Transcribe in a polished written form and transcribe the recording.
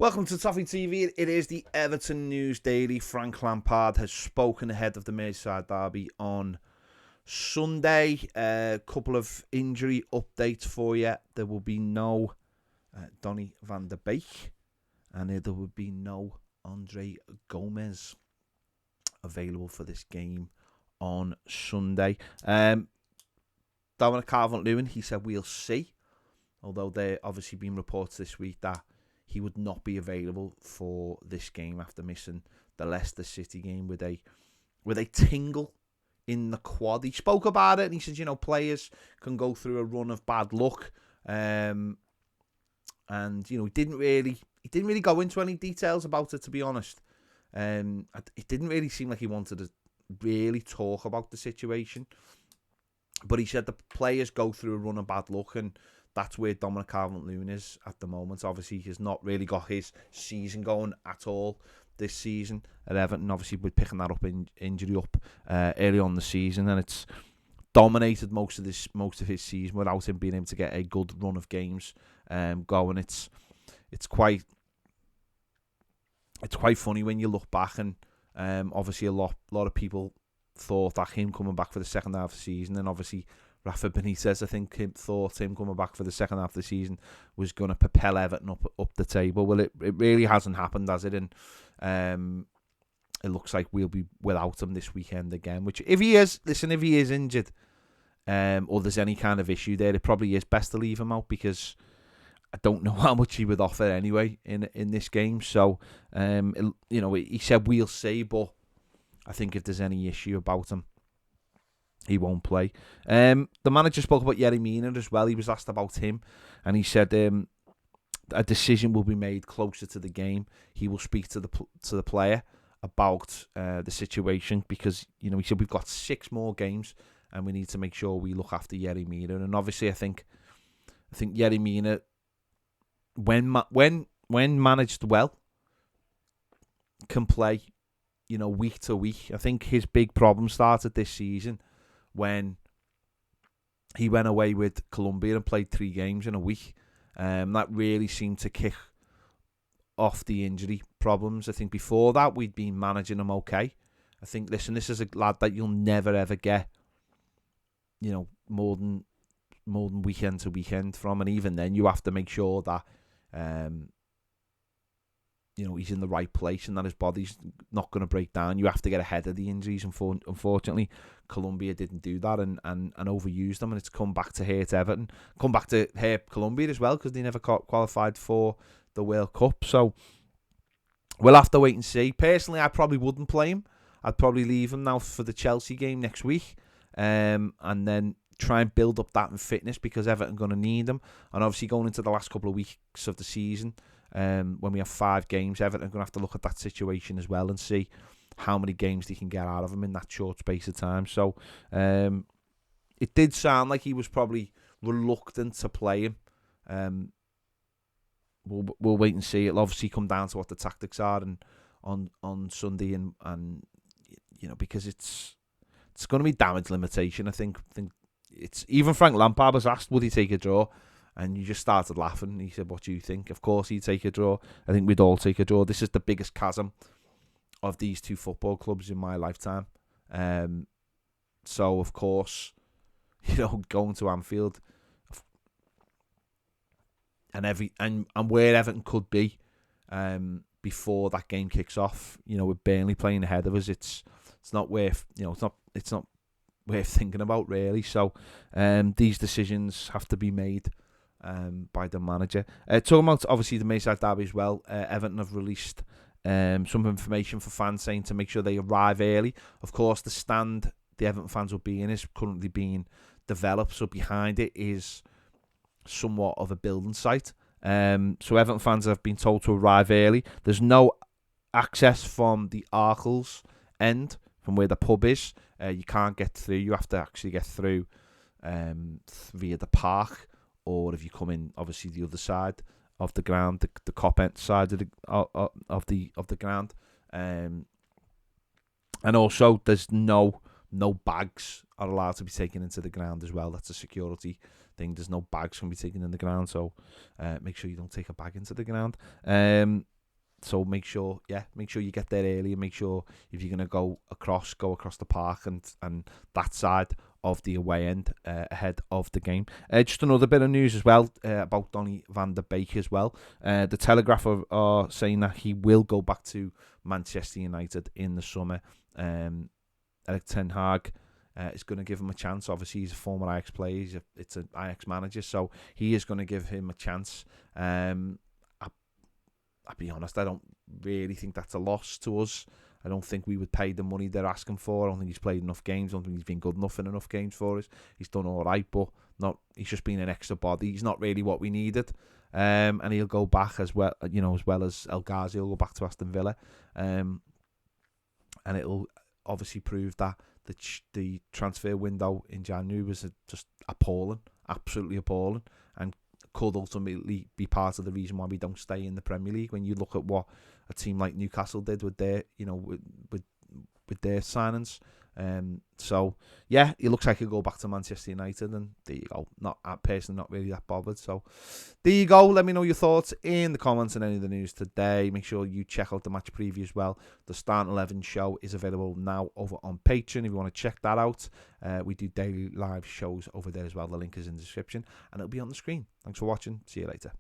Welcome to Toffee TV. It is the Everton News Daily. Frank Lampard has spoken ahead of the Merseyside derby on Sunday. A couple of injury updates for you. There will be no Donny van der Beek, and there will be no Andre Gomez available for this game on Sunday. Dominic Calvert-Lewin, he said we'll see, although there obviously been reports this week that he would not be available for this game after missing the Leicester City game with a tingle in the quad. He spoke about it and he said, you know, players can go through a run of bad luck, and you know, he didn't really go into any details about it, to be honest. It didn't really seem like he wanted to really talk about the situation, but he said the players go through a run of bad luck, and that's where Dominic Calvert-Lewin is at the moment. Obviously, he's not really got his season going at all this season at Everton. Obviously, we're picking that up injury up early on the season, and it's dominated most of his season without him being able to get a good run of games going. It's quite funny when you look back, and obviously a lot of people thought that him coming back for the second half of the season, and obviously Rafa Benitez, I think, thought him coming back for the second half of the season was going to propel Everton up the table. Well, it really hasn't happened, has it? And it looks like we'll be without him this weekend again. Which, if he is injured, or there's any kind of issue there, it probably is best to leave him out, because I don't know how much he would offer anyway in this game. So, you know, he said we'll see, but I think if there's any issue about him, he won't play. The manager spoke about Mina as well. He was asked about him, and he said a decision will be made closer to the game. He will speak to the player about the situation, because, you know, he said we've got 6 more games and we need to make sure we look after Mina. And obviously, I think Mina, when managed well, can play, you know, week to week. I think his big problem started this season when he went away with Colombia and played 3 games in a week. That really seemed to kick off the injury problems. I think before that, we'd been managing him okay. I think, listen, this is a lad that you'll never ever get, you know, more than weekend to weekend from, and even then, you have to make sure that you know, he's in the right place and that his body's not going to break down. You have to get ahead of the injuries. Unfortunately, Colombia didn't do that and overused them, and it's come back to hurt Everton. Come back to hurt Colombia as well, because they never qualified for the World Cup. So we'll have to wait and see. Personally, I probably wouldn't play him. I'd probably leave him now for the Chelsea game next week, and then try and build up that in fitness, because Everton are going to need him. And obviously, going into the last couple of weeks of the season, when we have 5 games, Everton are going to have to look at that situation as well and see how many games they can get out of him in that short space of time. So it did sound like he was probably reluctant to play him. We'll wait and see. It'll obviously come down to what the tactics are and on Sunday, and you know, because it's going to be damage limitation. I think it's, even Frank Lampard was asked, would he take a draw? And you just started laughing. He said, what do you think? Of course he'd take a draw. I think we'd all take a draw. This is the biggest chasm of these 2 football clubs in my lifetime. So, of course, you know, going to Anfield and where Everton could be before that game kicks off, you know, with Burnley playing ahead of us, it's not worth, you know, it's not worth thinking about, really. So these decisions have to be made by the manager. Talking about, obviously, the Merseyside derby as well, Everton have released some information for fans, saying to make sure they arrive early. Of course, the stand the Everton fans will be in is currently being developed, so behind it is somewhat of a building site. So Everton fans have been told to arrive early. There's no access from the Arkles end, from where the pub is. You can't get through. You have to actually get through via the park, or if you come in, obviously, the other side of the ground, the Cop end side of the ground. And also, there's no No bags are allowed to be taken into the ground as well. That's a security thing. There's no bags can be taken in the ground, so make sure you don't take a bag into the ground. So make sure you get there early, and make sure if you're gonna go across the park and that side of the away end ahead of the game. Just another bit of news as well about Donny van der Beek as well. The Telegraph are saying that he will go back to Manchester United in the summer. Erik ten Hag is going to give him a chance. Obviously, he's a former Ajax player. It's an Ajax manager, so he is going to give him a chance. I'll be honest, I don't really think that's a loss to us. I don't think we would pay the money they're asking for. I don't think he's played enough games. I don't think he's been good enough in enough games for us. He's done all right, but he's just been an extra body. He's not really what we needed. And he'll go back as well, as well as El Ghazi. He'll go back to Aston Villa. And it'll obviously prove that the transfer window in January was just appalling, absolutely appalling, and could ultimately be part of the reason why we don't stay in the Premier League. When you look at what a team like Newcastle did with their, with their signings. So yeah, it looks like he'll go back to Manchester United, and there you go. Personally not really that bothered. So there you go. Let me know your thoughts in the comments on any of the news today. Make sure you check out the match preview as well. The Start 11 show is available now over on Patreon if you want to check that out. We do daily live shows over there as well. The link is in the description, and it'll be on the screen. Thanks for watching. See you later.